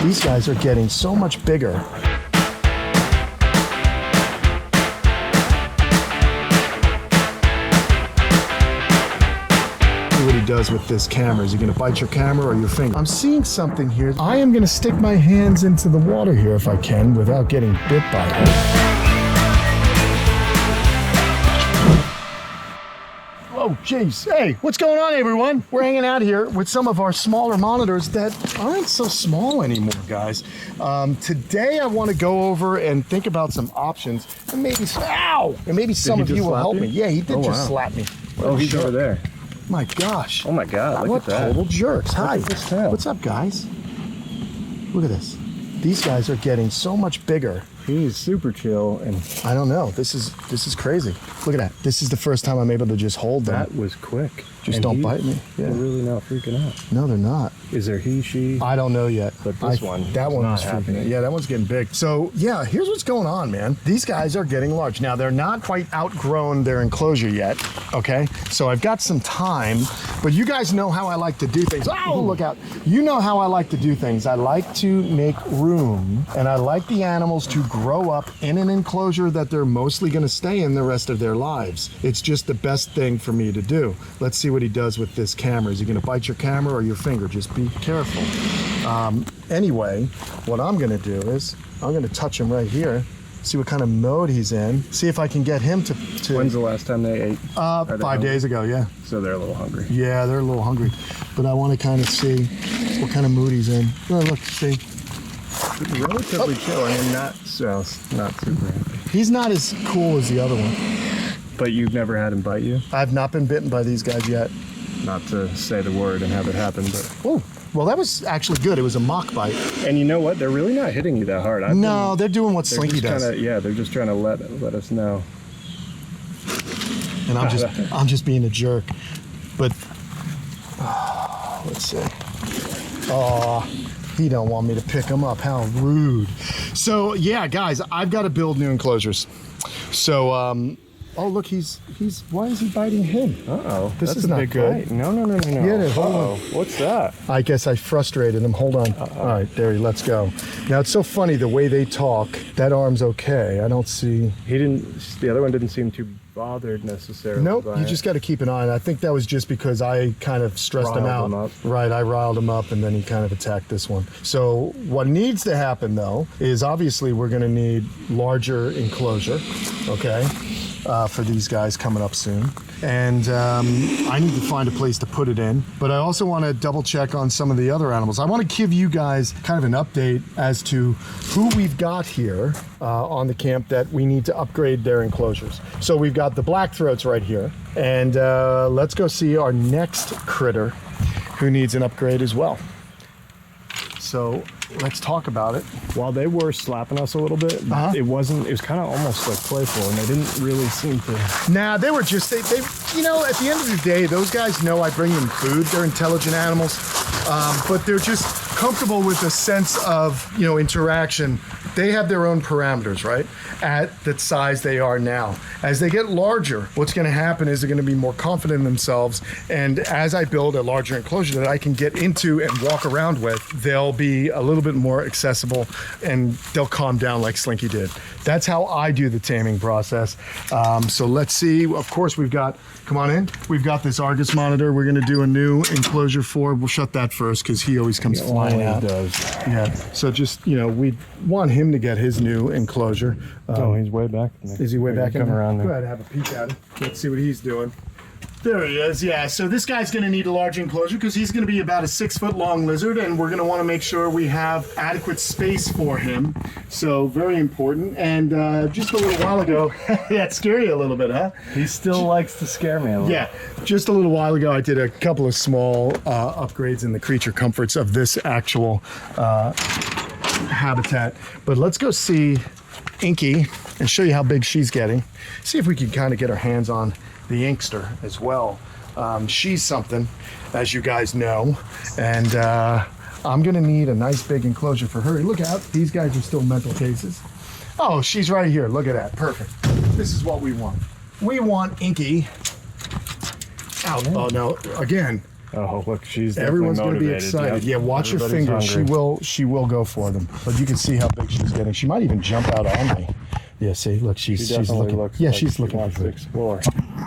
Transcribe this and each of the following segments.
These guys are getting so much bigger. See what he does with this camera. Is he gonna bite your camera or your finger? I'm seeing something here. I am gonna stick my hands into the water here if I can without getting bit by it. Oh, geez. Hey, what's going on, everyone? We're hanging out here with some of our smaller monitors that aren't so small anymore, guys. Today, I want to go over and think about some options, and maybe, ow! And maybe some of you will help me. Yeah, he did just slap me. Oh, he's over there. My gosh. Oh my God, look at that. What total jerks. Hi. Look at this tail. What's up, guys? Look at this. These guys are getting so much bigger. He's super chill, and I don't know. This is crazy. Look at that. This is the first time I'm able to just hold them. that was quick. Just And don't bite me. They're Yeah. really not freaking out. No, they're not. Is there he, she? I don't know yet. But this one that is one not was freaking happening. out. Yeah, that one's getting big. So yeah, here's what's going on, man. These guys are getting large. Now they're not quite outgrown their enclosure yet. Okay, so I've got some time, but you guys know how I like to do things. Oh, look out! You know how I like to do things. I like to make room, and I like the animals to grow up in an enclosure that they're mostly going to stay in the rest of their lives. It's just the best thing for me to do. Let's see what he does with this camera. Is he going to bite your camera or your finger? Just be careful. Anyway, what I'm going to do is I'm going to touch him right here, see what kind of mode he's in, see if I can get him to When's the last time they ate? 5 days ago, yeah. So they're a little hungry. Yeah, they're a little hungry, but I want to kind of see what kind of mood he's in. Oh, look, see. Relatively chill. I mean, not super happy. He's not as cool as the other one. But you've never had him bite you? I've not been bitten by these guys yet. Not to say the word and have it happen, but... Oh, well, that was actually good. It was a mock bite. And you know what? They're really not hitting you that hard. No, they're doing what Slinky does. Yeah, they're just trying to let us know. And I'm just being a jerk. But let's see. Oh, he don't want me to pick him up. How rude. So yeah, guys, I've got to build new enclosures. So oh look, he's why is he biting him? Uh-oh. This is a not big good. bite. No. Yeah, hold on. What's that? I guess I frustrated him. Hold on. All right, there he lets go. Now it's so funny the way they talk. That arm's okay. I don't see. The other one didn't seem too bothered necessarily. Nope, by you it. just got to keep an eye on it. I think that was just because I kind of stressed him out. Riled him up. Right, I riled him up and then he kind of attacked this one. So what needs to happen though is obviously we're going to need larger enclosure, okay, for these guys coming up soon. And I need to find a place to put it in. But I also want to double check on some of the other animals. I want to give you guys kind of an update as to who we've got here on the camp that we need to upgrade their enclosures. So we've got the blackthroats right here. And let's go see our next critter who needs an upgrade as well. So let's talk about it. While they were slapping us a little bit, it was kind of almost like playful, and they didn't really seem to. Nah, they were just, they you know, at the end of the day, those guys know I bring them food. They're intelligent animals, but they're just comfortable with a sense of, you know, interaction. They have their own parameters, right? At the size they are now. As they get larger, what's going to happen is they're going to be more confident in themselves. And as I build a larger enclosure that I can get into and walk around with, they'll be a little bit more accessible and they'll calm down like Slinky did. That's how I do the taming process. So let's see. Of course, we've got, come on in. We've got this Argus monitor we're going to do a new enclosure for. We'll shut that first because he always comes flying out. Does. Yeah. So just, you know, we want him to get his new enclosure. Oh, he's way back in there. Is he way back in come there? around there? Go ahead and have a peek at him. Let's see what he's doing. There he is, yeah. So this guy's going to need a large enclosure because he's going to be about a 6-foot long lizard, and we're going to want to make sure we have adequate space for him. So very important. And just a little while ago, that scared you a little bit, huh? He still likes to scare me a little. Yeah, just a little while ago, I did a couple of small upgrades in the creature comforts of this actual habitat. But let's go see Inky and show you how big she's getting. See if we can kind of get our hands on the inkster as well. She's something, as you guys know, and I'm gonna need a nice big enclosure for her. Look out, these guys are still mental cases. Oh, she's right here, look at that, perfect. This is what we want. We want Inky out. Oh no, again, Oh, look, she's Everyone's going to be motivated. excited. Yeah, watch your Everybody's fingers. hungry. She will go for them. But you can see how big she's getting. She might even jump out on me. Yeah, see, look, she's definitely looking. looks Yeah, like she's she looking wants for to food. explore.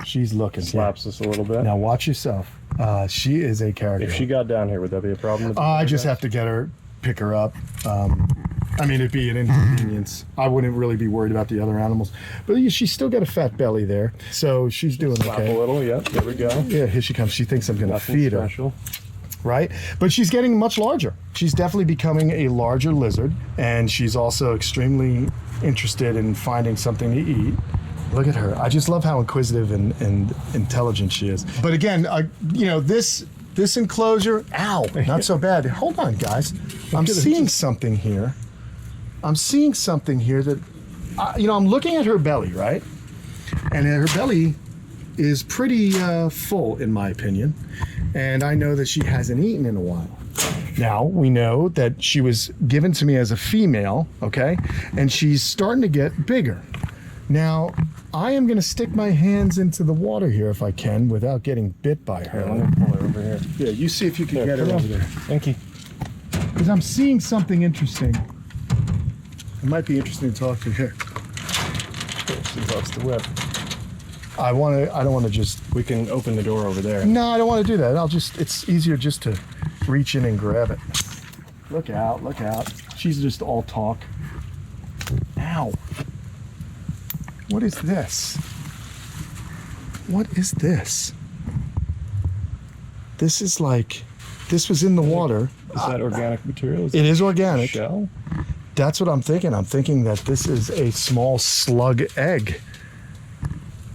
She's looking. Slaps us a little bit. Now watch yourself. She is a character. If she got down here, would that be a problem? I just have to get her, pick her up. I mean, it'd be an inconvenience. I wouldn't really be worried about the other animals. But she's still got a fat belly there. So she's doing Slap okay. a little, yep, there we go. Yeah, here she comes. She thinks I'm going to Nothing feed special. her. Right? But she's getting much larger. She's definitely becoming a larger lizard. And she's also extremely interested in finding something to eat. Look at her. I just love how inquisitive and intelligent she is. But again, you know, this enclosure, ow, not so bad. Hold on, guys. I'm seeing something here. I'm seeing something here that, you know, I'm looking at her belly, right? And her belly is pretty full, in my opinion. And I know that she hasn't eaten in a while. Now, we know that she was given to me as a female, okay? And she's starting to get bigger. Now, I am going to stick my hands into the water here if I can without getting bit by her. Let me pull her over here. Yeah, you see if you can get her come over on. there. Thank you. Because I'm seeing something interesting. It might be interesting to talk to her. She loves the whip. I don't want to just, We can open the door over there. no, I don't want to do that. It's easier just to reach in and grab it. Look out, look out. She's just all talk. Ow. What is this? What is this? This is like, this was in the water. Is that organic material? It is organic. Shell? That's what I'm thinking. I'm thinking that this is a small slug egg.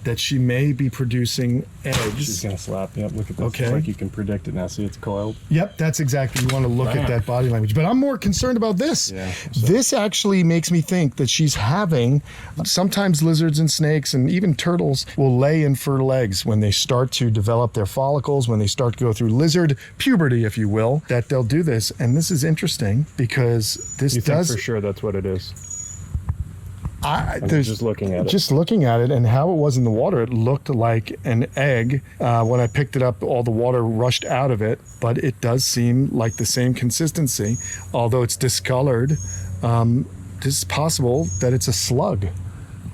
That she may be producing She's eggs. gonna slap me up. Look at this. Okay. It's like you can predict it now. See, it's coiled. Yep, that's exactly. You want to look at that body language. But I'm more concerned about this. Yeah, This actually makes me think that she's having, sometimes lizards and snakes and even turtles will lay infertile eggs when they start to develop their follicles, when they start to go through lizard puberty, if you will, that they'll do this. And this is interesting because this You think does. for sure that's what it is? There's just looking at it. Just looking at it and how it was in the water, it looked like an egg. When I picked it up, all the water rushed out of it, but it does seem like the same consistency, although it's discolored. This is possible that it's a slug,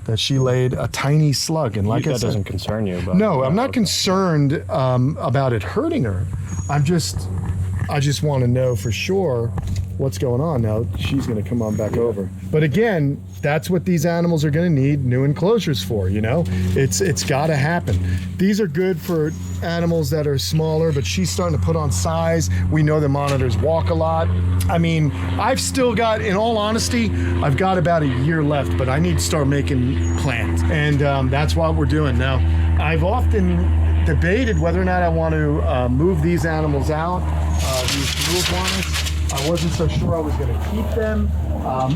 that she laid a tiny slug. And like I That said, doesn't concern you about no, I'm not okay. concerned about it hurting her. I just want to know for sure what's going on. Now she's going to come on back over. But again, that's what these animals are going to need new enclosures for, you know? It's got to happen. These are good for animals that are smaller, but she's starting to put on size. We know the monitors walk a lot. I mean, I've still got, in all honesty, I've got about a year left, but I need to start making plans. And that's what we're doing now. I've often debated whether or not I want to move these animals out, these blue iguanas. I wasn't so sure I was going to keep them,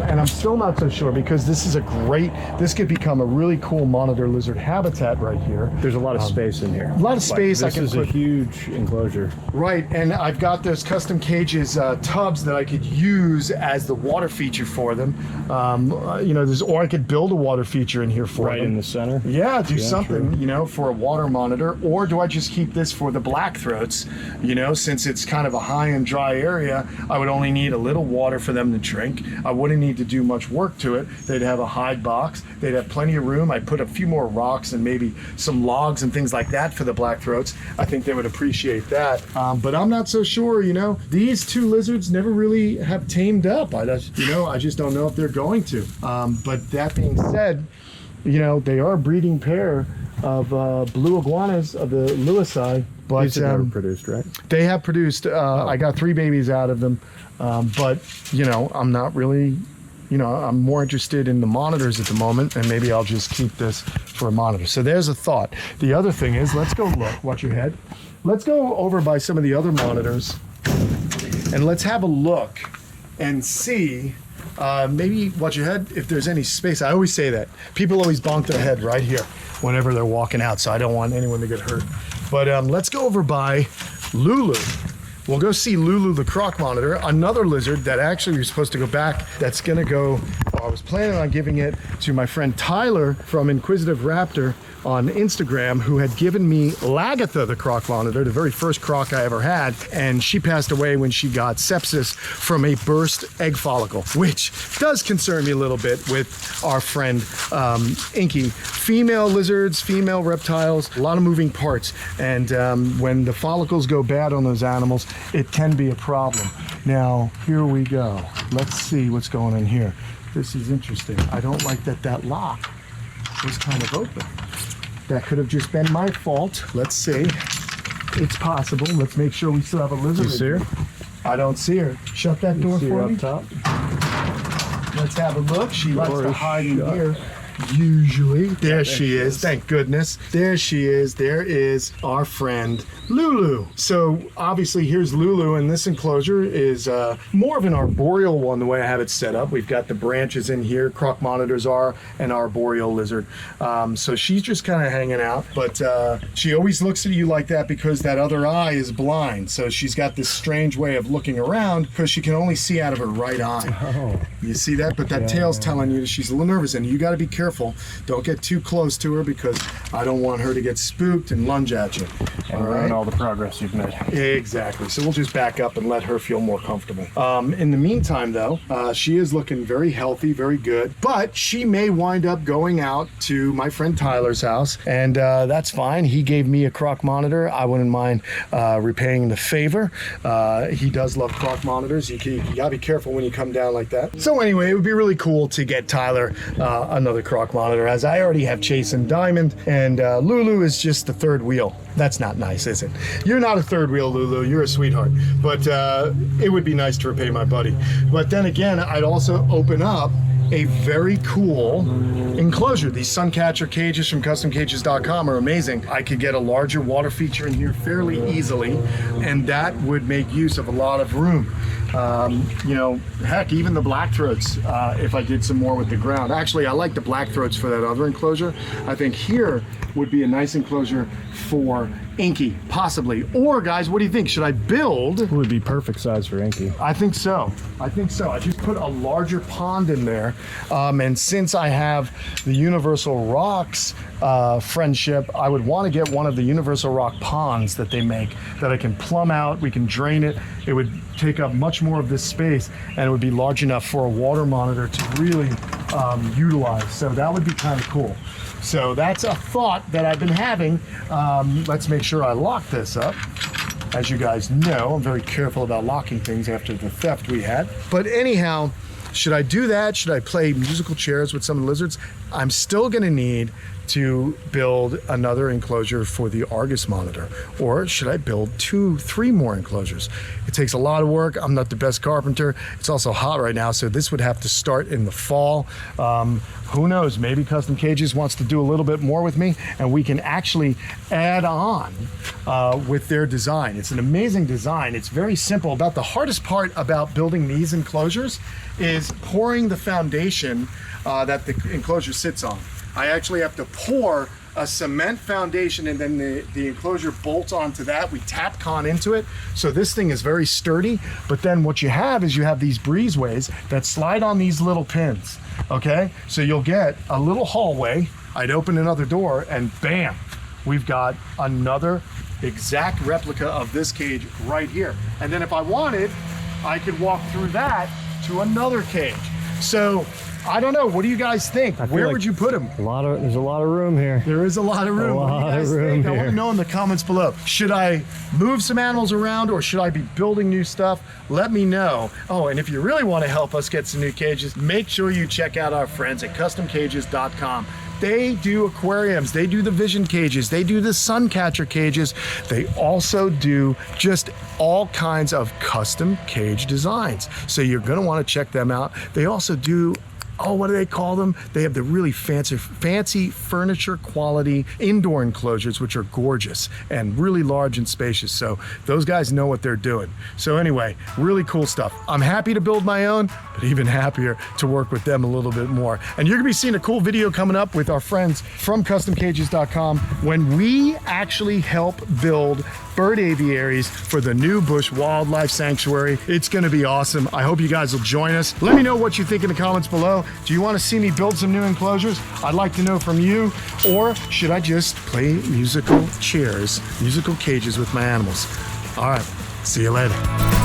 and I'm still not so sure because this could become a really cool monitor lizard habitat right here. There's a lot of space in here. A lot of space. This is a huge enclosure. Right, and I've got those custom cages, tubs that I could use as the water feature for them. You know, or I could build a water feature in here for Right them. in the center. Yeah, do something, true. you know, for a water monitor. Or do I just keep this for the black throats? You know, since it's kind of a high and dry area, I would only need a little water for them to drink. I wouldn't need to do much work to it. They'd have a hide box. They'd have plenty of room. I'd put a few more rocks and maybe some logs and things like that for the black throats. I think they would appreciate that. But I'm not so sure, you know. These two lizards never really have tamed up. I just don't know if they're going to. But that being said, you know, they are a breeding pair of blue iguanas of the Lewisii. But These have never produced, right? they have produced. I got 3 babies out of them. But, you know, I'm not really, you know, I'm more interested in the monitors at the moment, and maybe I'll just keep this for a monitor. So there's a thought. The other thing is, let's go look. Watch your head. Let's go over by some of the other monitors, and let's have a look and see. Maybe watch your head if there's any space. I always say that. People always bonk their head right here whenever they're walking out, so I don't want anyone to get hurt. But let's go over by Lulu. We'll go see Lulu the croc monitor, another lizard that actually we're supposed to go back. That's going to go I was planning on giving it to my friend Tyler from Inquisitive Raptor on Instagram, who had given me Lagatha, the croc monitor, the very first croc I ever had, and she passed away when she got sepsis from a burst egg follicle, which does concern me a little bit with our friend Inky. Female lizards, female reptiles, a lot of moving parts, and when the follicles go bad on those animals, it can be a problem. Now, here we go. Let's see what's going on here. This is interesting. I don't like that lock was kind of open. That could have just been my fault. Let's see. It's possible. Let's make sure we still have a lizard. You see her? I don't see her. Shut that door for me. Up top. Let's have a look. She likes to hide in here. Usually. There she is. Thank goodness. There she is. There is our friend Lulu. So obviously here's Lulu, and this enclosure is more of an arboreal one the way I have it set up. We've got the branches in here, croc monitors are an arboreal lizard. So she's just kind of hanging out, but she always looks at you like that because that other eye is blind. So she's got this strange way of looking around because she can only see out of her right eye. Oh. You see that? But that tail's telling you she's a little nervous, and you got to be careful. Don't get too close to her because I don't want her to get spooked and lunge at you. And ruin all the progress you've made. Exactly. So we'll just back up and let her feel more comfortable. In the meantime, though, she is looking very healthy, very good. But she may wind up going out to my friend Tyler's house, and that's fine. He gave me a croc monitor. I wouldn't mind repaying the favor. He does love croc monitors. You gotta be careful when you come down like that. So anyway, it would be really cool to get Tyler another croc monitor, as I already have Chase and Diamond, and Lulu is just the third wheel. That's not nice, is it? You're not a third wheel, Lulu. You're a sweetheart. But it would be nice to repay my buddy. But then again, I'd also open up a very cool enclosure. These suncatcher cages from customcages.com are amazing. I could get a larger water feature in here fairly easily, and that would make use of a lot of room. You know, heck, even the black throats, if I did some more with the ground. Actually, I like the black throats for that other enclosure. I think here would be a nice enclosure for Inky, possibly. Or guys, what do you think? Should I build? It would be perfect size for Inky. I think so. I think so. I just put a larger pond in there. And since I have the Universal Rocks friendship, I would want to get one of the Universal Rock ponds that they make that I can plumb out. We can drain it. It would take up much more of this space, and it would be large enough for a water monitor to really utilize. So that would be kind of cool. So that's a thought that I've been having. Let's make sure I lock this up. As you guys know, I'm very careful about locking things after the theft we had. But anyhow, should I do that? Should I play musical chairs with some of the lizards? I'm still gonna need to build another enclosure for the Argus monitor. Or should I build 2, 3 more enclosures? It takes a lot of work. I'm not the best carpenter. It's also hot right now, so this would have to start in the fall. Who knows, maybe Custom Cages wants to do a little bit more with me, and we can actually add on with their design. It's an amazing design. It's very simple. About the hardest part about building these enclosures is pouring the foundation that the enclosure sits on. I actually have to pour a cement foundation, and then the enclosure bolts onto that. We tap con into it. So this thing is very sturdy, but then what you have is you have these breezeways that slide on these little pins, okay? So you'll get a little hallway. I'd open another door and bam, we've got another exact replica of this cage right here. And then if I wanted, I could walk through that to another cage. So I don't know. What do you guys think? Where would you put them? There's a lot of room here. There is a lot of room. What do you guys think? I want to know in the comments below. Should I move some animals around, or should I be building new stuff? Let me know. Oh, and if you really want to help us get some new cages, make sure you check out our friends at customcages.com. They do aquariums, they do the vision cages, they do the sun catcher cages. They also do just all kinds of custom cage designs. So you're gonna wanna check them out. They also do, oh, what do they call them? They have the really fancy furniture quality indoor enclosures, which are gorgeous and really large and spacious. So those guys know what they're doing. So anyway, really cool stuff. I'm happy to build my own, but even happier to work with them a little bit more. And you're gonna be seeing a cool video coming up with our friends from customcages.com when we actually help build bird aviaries for the new Bush Wildlife Sanctuary. It's gonna be awesome. I hope you guys will join us. Let me know what you think in the comments below. Do you want to see me build some new enclosures? I'd like to know from you. Or should I just play musical chairs, musical cages with my animals? All right, see you later.